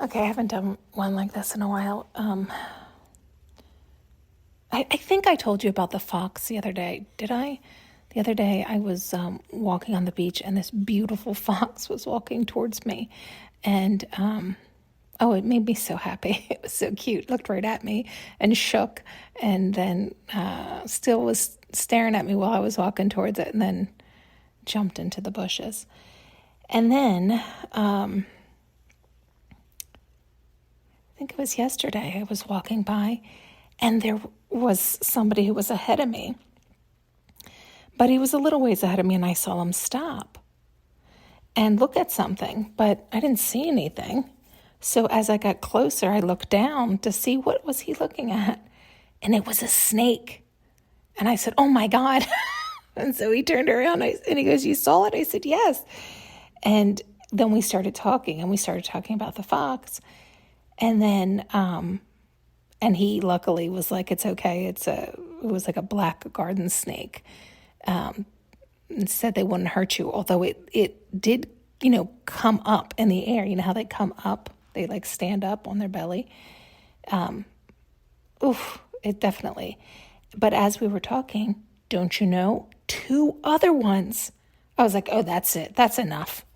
Okay, I haven't done one like this in a while. I think I told you about the fox the other day. Did I? The other day I was walking on the beach and this beautiful fox was walking towards me. And, it made me so happy. It was so cute. It looked right at me and shook and then still was staring at me while I was walking towards it and then jumped into the bushes. And then, I think it was yesterday, I was walking by and there was somebody who was ahead of me. But he was a little ways ahead of me and I saw him stop and look at something, but I didn't see anything. So as I got closer, I looked down to see what was he looking at. And it was a snake. And I said, "Oh my God." And so he turned around and he goes, "You saw it?" I said, "Yes." And then we started talking about the fox. And then, and he luckily was like, "It's okay. It was like a black garden snake." And said they wouldn't hurt you, although it did, come up in the air. You know how they come up? They like stand up on their belly. It definitely. But as we were talking, don't you know, 2 other ones. I was like, "Oh, that's it. That's enough."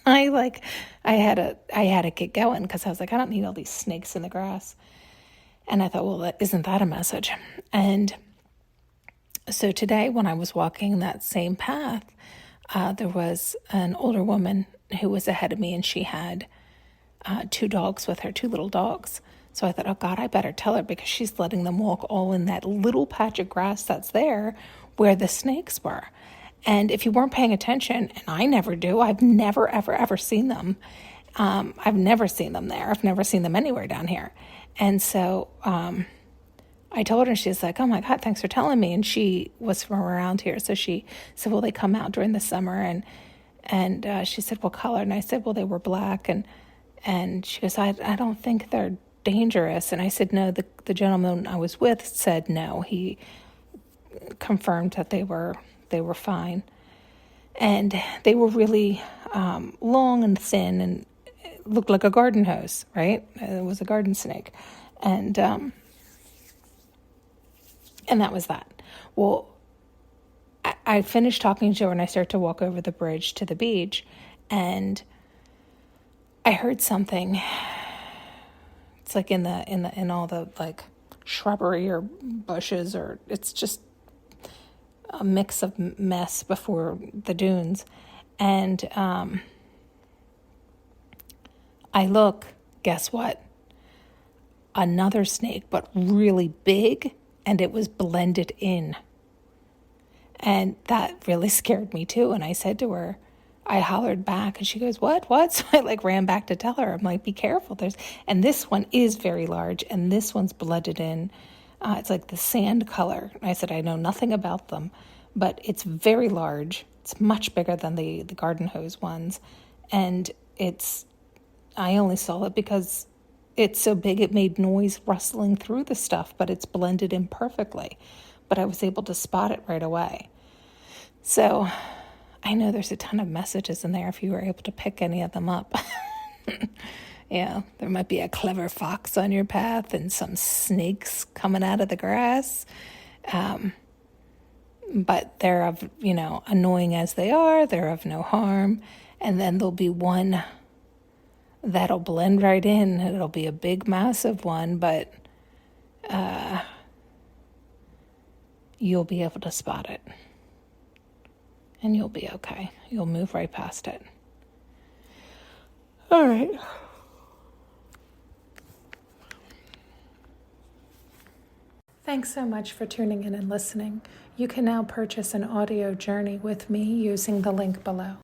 I had to get going because I was like, I don't need all these snakes in the grass. And I thought, well, isn't that a message? And so today when I was walking that same path, there was an older woman who was ahead of me and she had 2 dogs with her, 2 little dogs. So I thought, oh God, I better tell her because she's letting them walk all in that little patch of grass that's there where the snakes were. And if you weren't paying attention, and I never do, I've never, ever, ever seen them. I've never seen them there. I've never seen them anywhere down here. And so I told her, and she's like, "Oh my God, thanks for telling me." And she was from around here. So she said, "Well, they come out during the summer." And she said, "What color?" And I said, "Well, they were black." And she goes, I don't think they're dangerous. And I said, "No, the gentleman I was with said no. He confirmed that they were fine." And they were really long and thin and it looked like a garden hose, right? It was a garden snake. And that was that. Well, I finished talking to her and I started to walk over the bridge to the beach and I heard something. It's like in all the like shrubbery or bushes, or it's just a mix of mess before the dunes. And I look, guess what? Another snake, but really big, and it was blended in. And that really scared me too. And I said to her, I hollered back and she goes, "What? So I ran back to tell her. I'm like, "Be careful. And this one is very large and this one's blended in. It's like the sand color." I said, "I know nothing about them, but it's very large. It's much bigger than the garden hose ones. And I only saw it because it's so big it made noise rustling through the stuff, but it's blended in perfectly. But I was able to spot it right away." So I know there's a ton of messages in there if you were able to pick any of them up. Yeah, there might be a clever fox on your path and some snakes coming out of the grass. But they're of, annoying as they are, they're of no harm. And then there'll be one that'll blend right in. It'll be a big, massive one, but you'll be able to spot it. And you'll be okay. You'll move right past it. All right. Thanks so much for tuning in and listening. You can now purchase an audio journey with me using the link below.